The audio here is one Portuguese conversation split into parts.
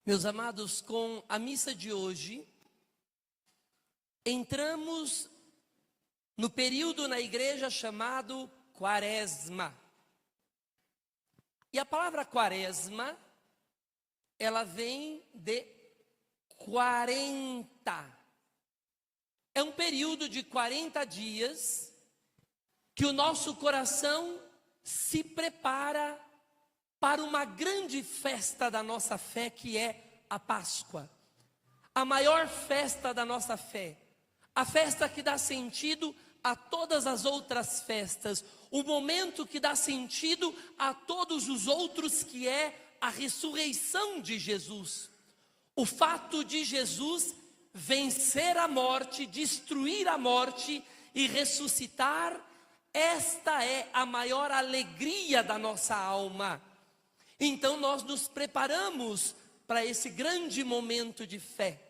Meus amados, com a missa de hoje, entramos no período na igreja chamado Quaresma. E a palavra Quaresma, ela vem de 40. É um período de 40 dias que o nosso coração se prepara para uma grande festa da nossa fé, que é a Páscoa. A maior festa da nossa fé. A festa que dá sentido a todas as outras festas. O momento que dá sentido a todos os outros, que é a ressurreição de Jesus. O fato de Jesus vencer a morte, destruir a morte e ressuscitar, esta é a maior alegria da nossa alma. Então nós nos preparamos para esse grande momento de fé.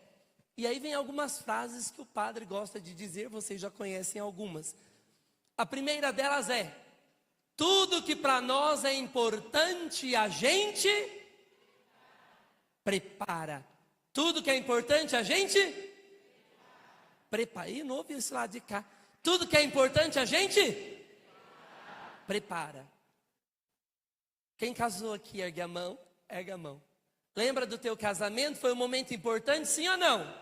E aí vem algumas frases que o padre gosta de dizer, vocês já conhecem algumas. A primeira delas é: tudo que para nós é importante, a gente prepara. Tudo que é importante, a gente prepara. Ih, não ouvi esse lado de cá. Tudo que é importante, a gente prepara. Quem casou aqui, ergue a mão, ergue a mão. Lembra do teu casamento? Foi um momento importante, sim ou não?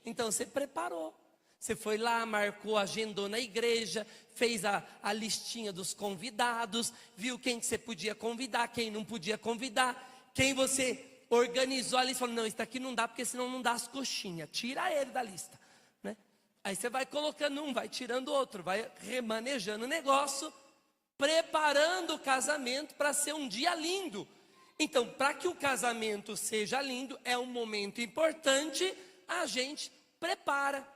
Então você preparou. Você foi lá, marcou, agendou na igreja, fez a listinha dos convidados, viu quem que você podia convidar, quem não podia convidar, quem você organizou a lista. Falou, não, isso daqui não dá, porque senão não dá as coxinhas. Tira ele da lista, né? Aí você vai colocando um, vai tirando outro, vai remanejando o negócio, preparando o casamento para ser um dia lindo. Então, para que o casamento seja lindo, é um momento importante, a gente prepara.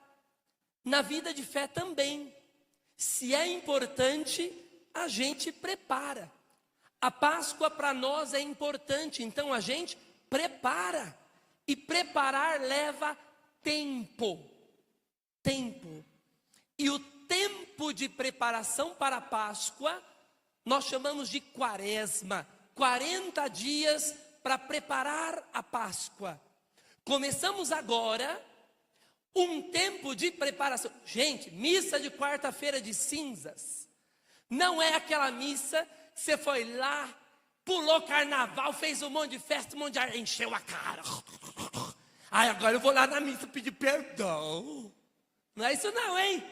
Na vida de fé também, se é importante, a gente prepara. A Páscoa para nós é importante, então a gente prepara. E preparar leva tempo. Tempo. E o tempo de preparação para a Páscoa nós chamamos de Quaresma. 40 dias para preparar a Páscoa. Começamos agora um tempo de preparação. Gente, missa de quarta-feira de cinzas não é aquela missa que você foi lá, pulou carnaval, fez um monte de festa, um monte de ar, encheu a cara. Ai, agora eu vou lá na missa pedir perdão. Não é isso não, hein?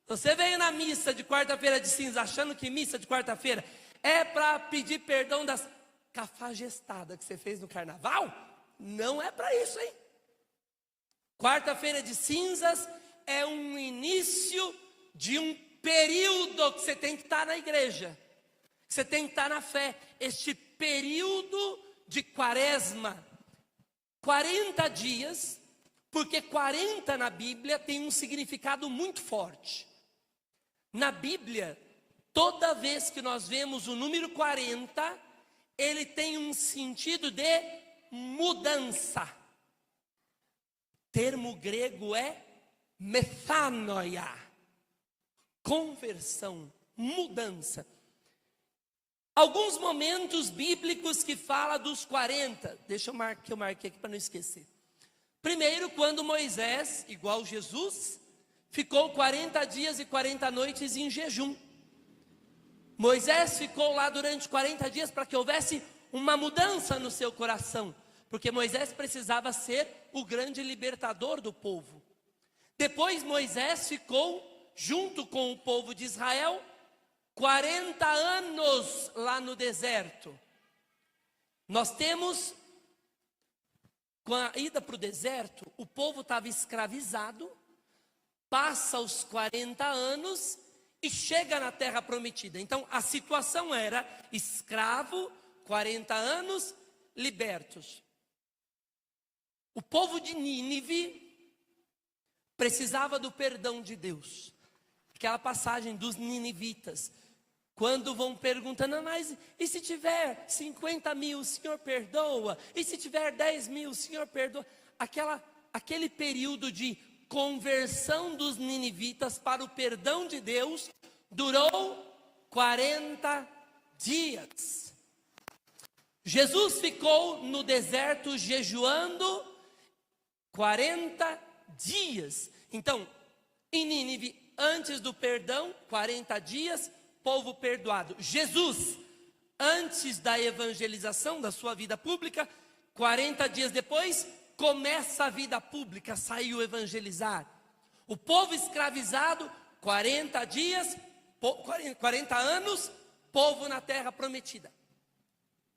Você veio na missa de quarta-feira de cinza achando que missa de quarta-feira é para pedir perdão das cafajestadas que você fez no carnaval? Não é para isso, hein? Quarta-feira de cinzas é um início de um período que você tem que estar na igreja. Você tem que estar na fé. Este período de Quaresma. 40 dias, porque 40 na Bíblia tem um significado muito forte. Na Bíblia, toda vez que nós vemos o número 40, ele tem um sentido de mudança. O termo grego é metanoia, conversão, mudança. Alguns momentos bíblicos que fala dos 40, deixa eu marcar, que eu marquei aqui para não esquecer. Primeiro, quando Moisés, igual Jesus, ficou 40 dias e 40 noites em jejum. Moisés ficou lá durante 40 dias para que houvesse uma mudança no seu coração, porque Moisés precisava ser o grande libertador do povo. Depois Moisés ficou junto com o povo de Israel 40 anos lá no deserto. Nós temos, com a ida para o deserto, o povo estava escravizado, passa os 40 anos e chega na terra prometida. Então a situação era escravo, 40 anos, libertos. O povo de Nínive precisava do perdão de Deus. Aquela passagem dos ninivitas, quando vão perguntando, mas e se tiver 50 mil, o Senhor perdoa? E se tiver 10 mil, o Senhor perdoa? Aquele período de conversão dos ninivitas para o perdão de Deus durou 40 dias. Jesus ficou no deserto jejuando 40 dias. Então, em Nínive, antes do perdão, 40 dias, povo perdoado. Jesus, antes da evangelização da sua vida pública, 40 dias depois, começa a vida pública, saiu evangelizar. O povo escravizado, 40 dias, 40 anos, povo na terra prometida.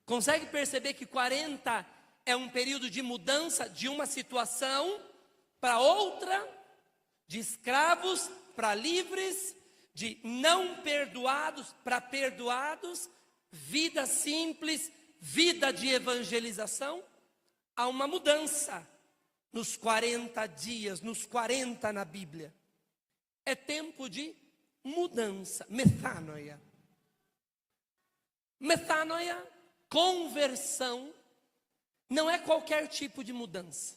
Consegue perceber que 40 é um período de mudança de uma situação para outra, de escravos para livres, de não perdoados para perdoados, vida simples, vida de evangelização? Há uma mudança nos 40 dias, nos 40 na Bíblia. É tempo de mudança, metanoia. Metanoia, conversão, não é qualquer tipo de mudança.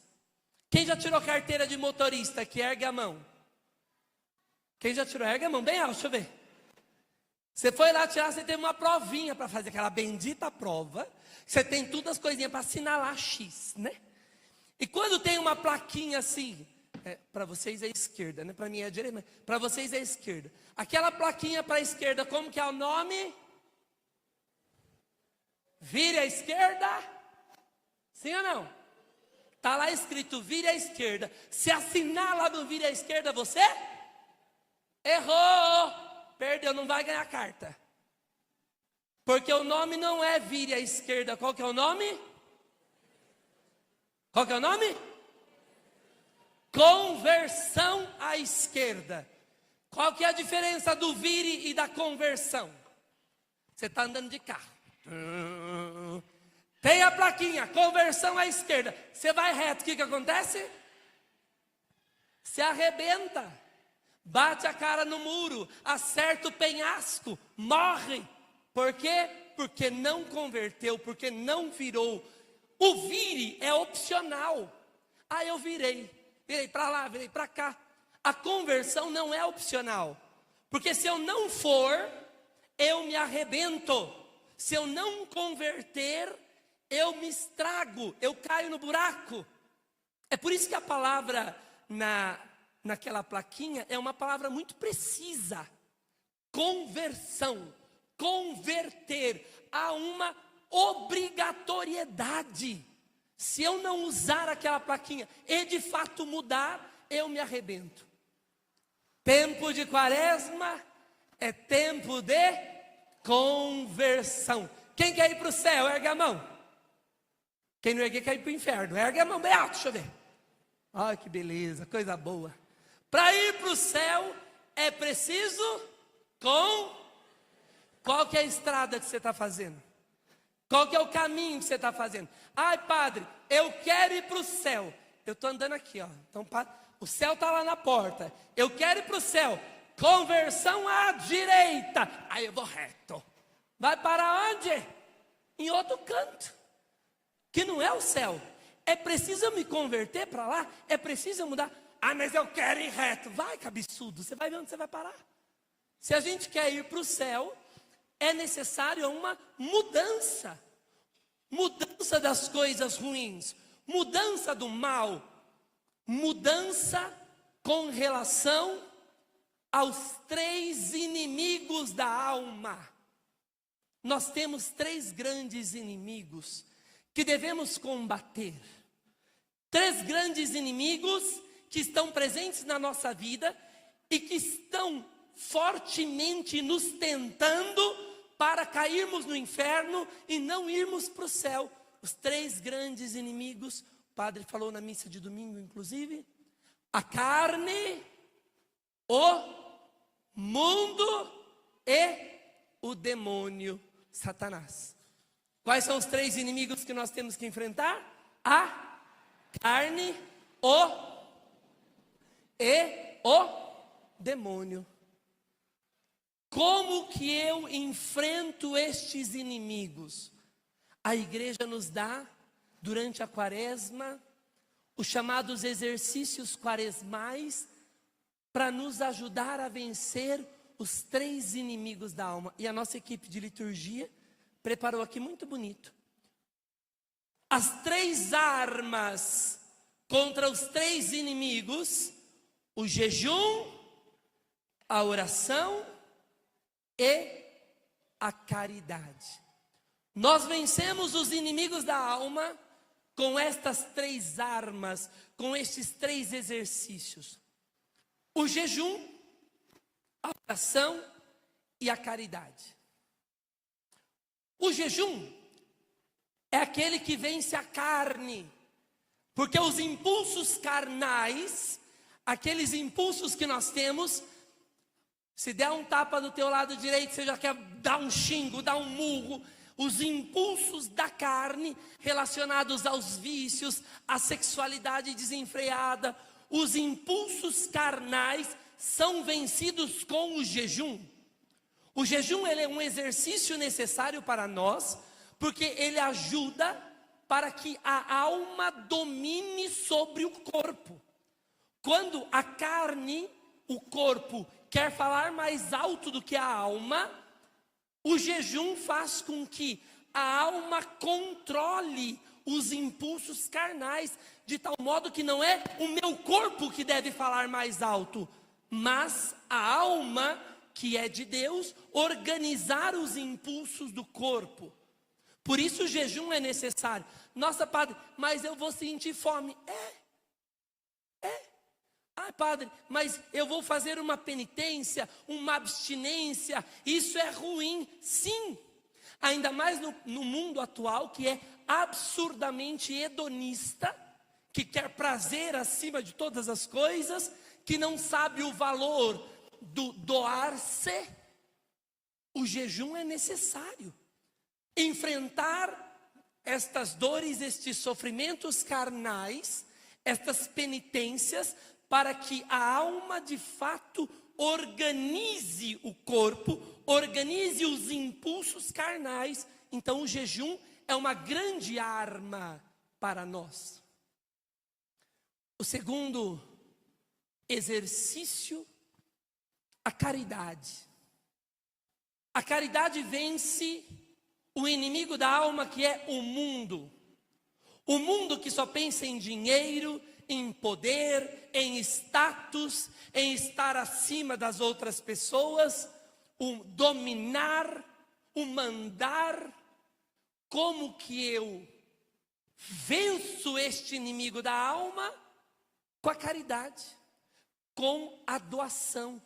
Quem já tirou carteira de motorista aqui, ergue a mão. Quem já tirou, ergue a mão, bem alto, deixa eu ver. Você foi lá tirar, você teve uma provinha para fazer aquela bendita prova. Você tem todas as coisinhas para assinalar X, né? E quando tem uma plaquinha assim, para vocês é esquerda, né? Para mim é direita, mas para vocês é esquerda. Aquela plaquinha para a esquerda, como que é o nome? Vire à esquerda? Sim ou não? Está lá escrito, vire à esquerda. Se assinar lá no vire à esquerda, você errou. Perdeu, não vai ganhar carta. Porque o nome não é vire à esquerda. Qual que é o nome? Qual que é o nome? Conversão à esquerda. Qual que é a diferença do vire e da conversão? Você está andando de carro. Tem a plaquinha, conversão à esquerda. Você vai reto, o que acontece? Se arrebenta. Bate a cara no muro, acerta o penhasco, morre. Por quê? Porque não converteu, porque não virou. O vire é opcional. Ah, eu virei para lá, virei para cá. A conversão não é opcional. Porque se eu não for, eu me arrebento. Se eu não converter, eu me estrago, eu caio no buraco. É por isso que a palavra naquela plaquinha é uma palavra muito precisa. Conversão, converter. Há uma obrigatoriedade. Se eu não usar aquela plaquinha e de fato mudar, eu me arrebento. Tempo de quaresma é tempo de conversão. Quem quer ir para o céu, ergue a mão. Quem não erguer, quer ir para o inferno. Ergue a mão bem alto, deixa eu ver. Ai, que beleza, coisa boa. Para ir para o céu, é preciso Qual que é a estrada que você está fazendo? Qual que é o caminho que você está fazendo? Ai, padre, eu quero ir para o céu. Eu estou andando aqui, ó. Então, o céu está lá na porta. Eu quero ir para o céu. Conversão à direita. Aí eu vou reto. Vai para onde? Em outro canto. Que não é o céu. É preciso eu me converter para lá? É preciso eu mudar? Ah, mas eu quero ir reto. Vai, cabeçudo. Você vai ver onde você vai parar. Se a gente quer ir para o céu, é necessário uma mudança. Mudança das coisas ruins. Mudança do mal. Mudança com relação aos 3 inimigos da alma. Nós temos 3 grandes inimigos que devemos combater. 3 grandes inimigos que estão presentes na nossa vida e que estão fortemente nos tentando para cairmos no inferno e não irmos para o céu. Os 3 grandes inimigos, o padre falou na missa de domingo, inclusive: a carne, o mundo e o demônio, Satanás. Quais são os 3 inimigos que nós temos que enfrentar? A carne, o demônio. Como que eu enfrento estes inimigos? A igreja nos dá, durante a quaresma, os chamados exercícios quaresmais, para nos ajudar a vencer os 3 inimigos da alma. E a nossa equipe de liturgia preparou aqui muito bonito as 3 armas contra os 3 inimigos: o jejum, a oração e a caridade. Nós vencemos os inimigos da alma com estas 3 armas, com estes 3 exercícios: o jejum, a oração e a caridade. O jejum é aquele que vence a carne, porque os impulsos carnais, aqueles impulsos que nós temos, se der um tapa do teu lado direito, você já quer dar um xingo, dar um murro. Os impulsos da carne relacionados aos vícios, à sexualidade desenfreada, os impulsos carnais são vencidos com o jejum. O jejum, ele é um exercício necessário para nós, porque ele ajuda para que a alma domine sobre o corpo. Quando a carne, o corpo, quer falar mais alto do que a alma, o jejum faz com que a alma controle os impulsos carnais, de tal modo que não é o meu corpo que deve falar mais alto, mas a alma, que é de Deus, organizar os impulsos do corpo. Por isso o jejum é necessário. Nossa, padre, mas eu vou sentir fome. Ah, padre, mas eu vou fazer uma penitência, uma abstinência, isso é ruim. Sim, ainda mais no mundo atual, que é absurdamente hedonista, que quer prazer acima de todas as coisas, que não sabe o valor do doar-se. O jejum é necessário. Enfrentar estas dores, estes sofrimentos carnais, estas penitências, para que a alma de fato organize o corpo, organize os impulsos carnais. Então o jejum é uma grande arma para nós. O segundo exercício, a caridade. A caridade vence o inimigo da alma, que é o mundo. O mundo que só pensa em dinheiro, em poder, em status, em estar acima das outras pessoas, o dominar, o mandar. Como que eu venço este inimigo da alma? Com a caridade, com a doação.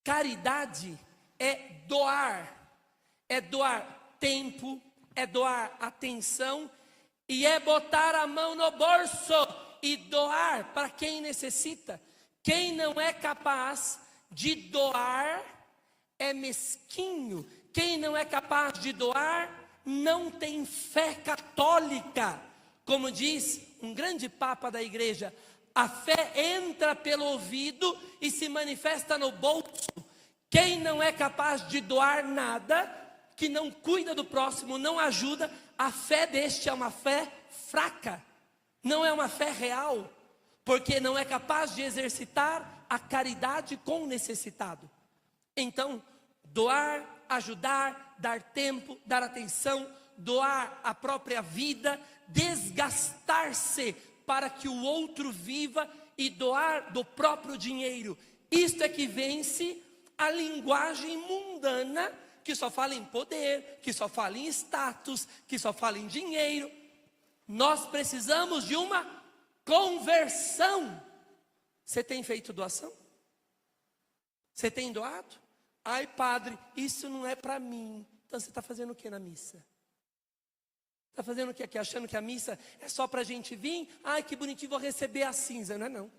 Caridade é doar tempo, é doar atenção, e é botar a mão no bolso e doar para quem necessita. Quem não é capaz de doar é mesquinho. Quem não é capaz de doar não tem fé católica. Como diz um grande papa da igreja, a fé entra pelo ouvido e se manifesta no bolso. Quem não é capaz de doar nada, que não cuida do próximo, não ajuda, a fé deste é uma fé fraca. Não é uma fé real, porque não é capaz de exercitar a caridade com o necessitado. Então, doar, ajudar, dar tempo, dar atenção, doar a própria vida, desgastar-se para que o outro viva e doar do próprio dinheiro. Isto é que vence a linguagem mundana, que só fala em poder, que só fala em status, que só fala em dinheiro. Nós precisamos de uma conversão. Você tem feito doação? Você tem doado? Ai, padre, isso não é para mim. Então você está fazendo o que na missa? Está fazendo o que aqui? Achando que a missa é só para a gente vir? Ai, que bonitinho, vou receber a cinza. Não é não.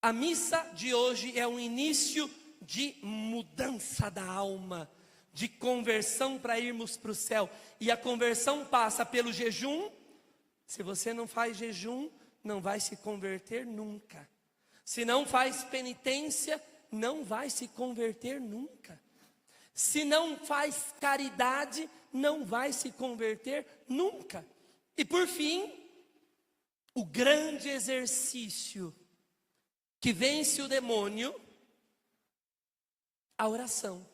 A missa de hoje é um início de mudança da alma, de conversão para irmos para o céu. E a conversão passa pelo jejum. Se você não faz jejum, não vai se converter nunca. Se não faz penitência, não vai se converter nunca. Se não faz caridade, não vai se converter nunca. E por fim, o grande exercício que vence o demônio, a oração.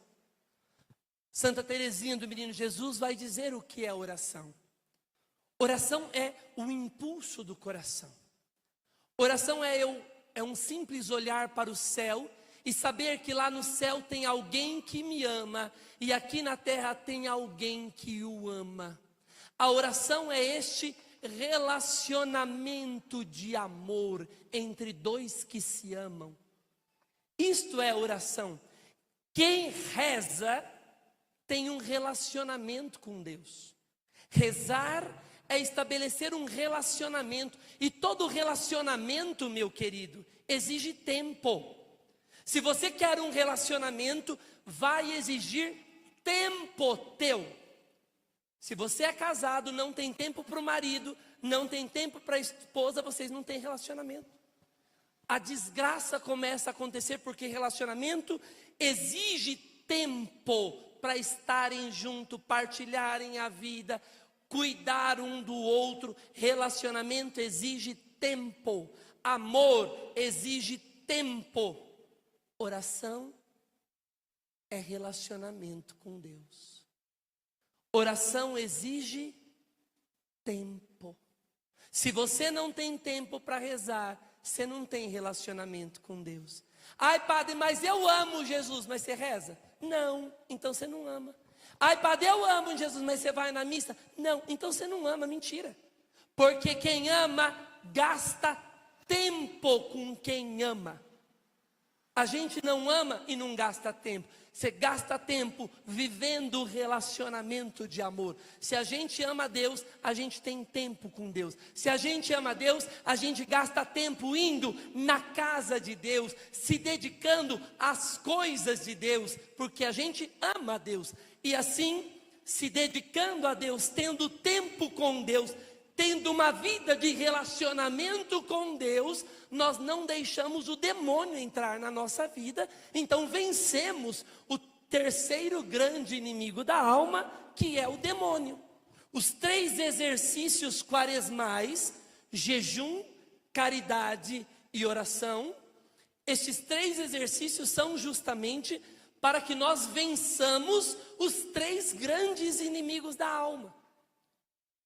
Santa Teresinha do Menino Jesus vai dizer o que é oração. Oração é o impulso do coração. Oração é um simples olhar para o céu e saber que lá no céu tem alguém que me ama e aqui na terra tem alguém que o ama. A oração é este relacionamento de amor entre dois que se amam. Isto é oração. Quem reza tem um relacionamento com Deus. Rezar é estabelecer um relacionamento. E todo relacionamento, meu querido, exige tempo. Se você quer um relacionamento, vai exigir tempo teu. Se você é casado, não tem tempo para o marido, não tem tempo para a esposa, vocês não têm relacionamento. A desgraça começa a acontecer porque relacionamento exige tempo para estarem junto, partilharem a vida, cuidar um do outro. Relacionamento exige tempo. Amor exige tempo. Oração é relacionamento com Deus. Oração exige tempo. Se você não tem tempo para rezar, você não tem relacionamento com Deus. Ai, padre, mas eu amo Jesus, mas você reza? Não, então você não ama. Ai, padre, eu amo Jesus, mas você vai na missa? Não, então você não ama, mentira. Porque quem ama, gasta tempo com quem ama. A gente não ama e não gasta tempo. Você gasta tempo vivendo o relacionamento de amor. Se a gente ama Deus, a gente tem tempo com Deus. Se a gente ama Deus, a gente gasta tempo indo na casa de Deus, se dedicando às coisas de Deus, porque a gente ama a Deus. E assim, se dedicando a Deus, tendo tempo com Deus, tendo uma vida de relacionamento com Deus, nós não deixamos o demônio entrar na nossa vida, então vencemos o terceiro grande inimigo da alma, que é o demônio. Os 3 exercícios quaresmais, jejum, caridade e oração, estes 3 exercícios são justamente para que nós vençamos os 3 grandes inimigos da alma.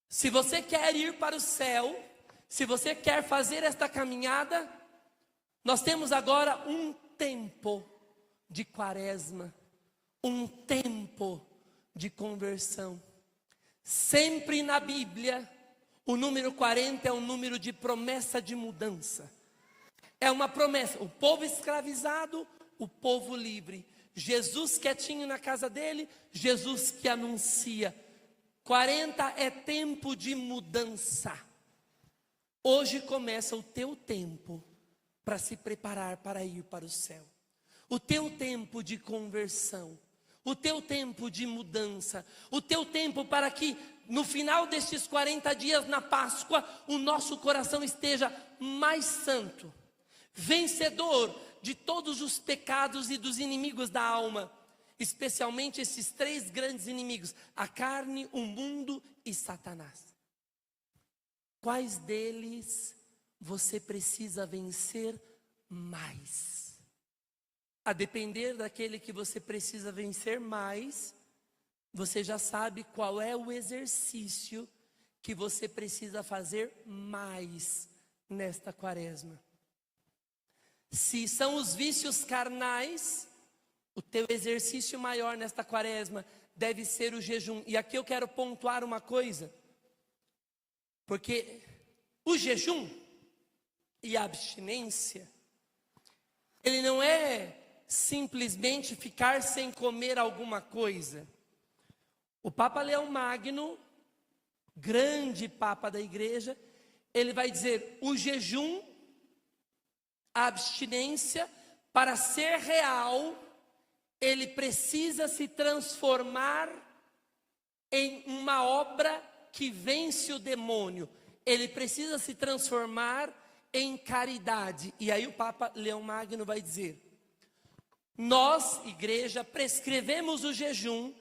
Se você quer ir para o céu, se você quer fazer esta caminhada, nós temos agora um tempo de quaresma, um tempo de conversão. Sempre na Bíblia, o número 40 é um número de promessa de mudança. É uma promessa, o povo escravizado, o povo livre. Jesus quietinho na casa dele, Jesus que anuncia. 40 é tempo de mudança. Hoje começa o teu tempo para se preparar para ir para o céu. O teu tempo de conversão. O teu tempo de mudança. O teu tempo para que no final destes 40 dias na Páscoa, o nosso coração esteja mais santo. Vencedor de todos os pecados e dos inimigos da alma. Especialmente esses 3 grandes inimigos, a carne, o mundo e Satanás. Quais deles você precisa vencer mais? A depender daquele que você precisa vencer mais, você já sabe qual é o exercício que você precisa fazer mais nesta quaresma. Se são os vícios carnais, o teu exercício maior nesta quaresma deve ser o jejum. E aqui eu quero pontuar uma coisa. Porque o jejum e a abstinência, ele não é simplesmente ficar sem comer alguma coisa. O Papa Leão Magno, grande Papa da Igreja, ele vai dizer, o jejum, a abstinência, para ser real, ele precisa se transformar em uma obra que vence o demônio. Ele precisa se transformar em caridade. E aí o Papa Leão Magno vai dizer, nós, igreja, prescrevemos o jejum,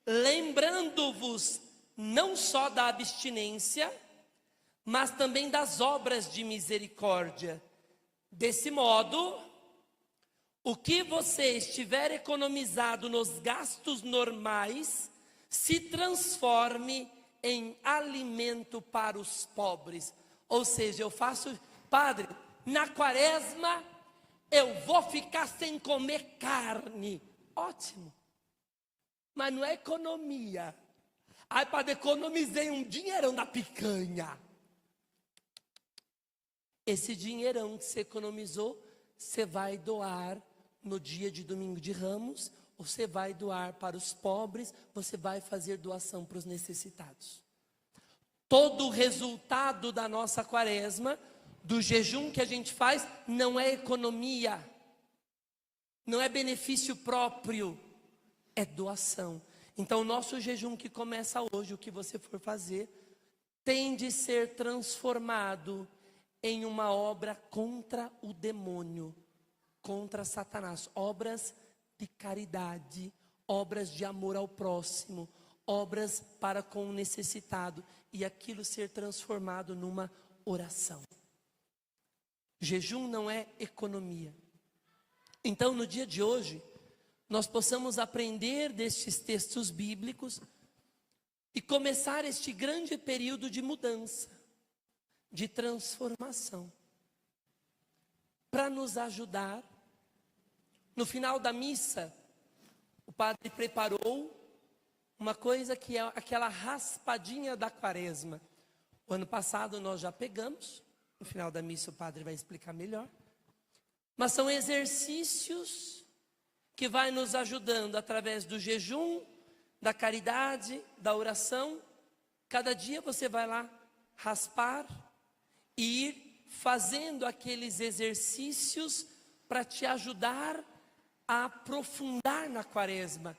lembrando-vos não só da abstinência, mas também das obras de misericórdia. Desse modo, o que você estiver economizado nos gastos normais, se transforme em alimento para os pobres. Ou seja, eu faço, Padre, na quaresma eu vou ficar sem comer carne. Ótimo. Mas não é economia. Ai, Padre, economizei um dinheirão da picanha. Esse dinheirão que você economizou, você vai doar no dia de domingo de Ramos, ou você vai doar para os pobres, você vai fazer doação para os necessitados. Todo o resultado da nossa quaresma, do jejum que a gente faz, não é economia, não é benefício próprio, é doação. Então o nosso jejum que começa hoje, o que você for fazer, tem de ser transformado em uma obra contra o demônio, contra Satanás, obras de caridade, obras de amor ao próximo, obras para com o necessitado, e aquilo ser transformado numa oração. Jejum não é economia. Então, no dia de hoje, nós possamos aprender destes textos bíblicos e começar este grande período de mudança, de transformação, para nos ajudar. No final da missa, o padre preparou uma coisa que é aquela raspadinha da quaresma. O ano passado nós já pegamos, no final da missa o padre vai explicar melhor. Mas são exercícios que vai nos ajudando através do jejum, da caridade, da oração. Cada dia você vai lá raspar e ir fazendo aqueles exercícios para te ajudar a aprofundar na quaresma,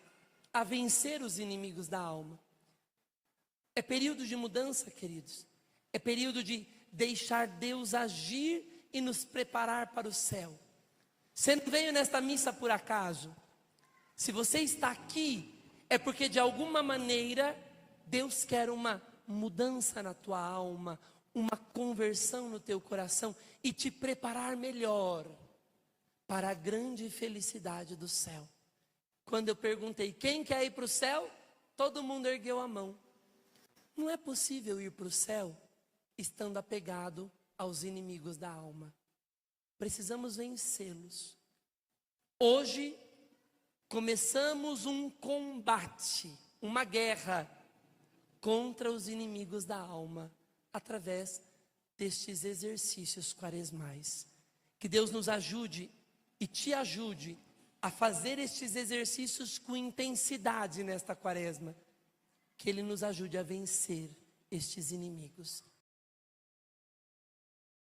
a vencer os inimigos da alma. É período de mudança, queridos. É período de deixar Deus agir e nos preparar para o céu. Você não veio nesta missa por acaso. Se você está aqui, é porque de alguma maneira Deus quer uma mudança na tua alma, uma conversão no teu coração e te preparar melhor para a grande felicidade do céu. Quando eu perguntei quem quer ir para o céu, todo mundo ergueu a mão. Não é possível ir para o céu estando apegado aos inimigos da alma. Precisamos vencê-los. Hoje começamos um combate, uma guerra contra os inimigos da alma, através destes exercícios quaresmais. Que Deus nos ajude e te ajude a fazer estes exercícios com intensidade nesta quaresma. Que Ele nos ajude a vencer estes inimigos.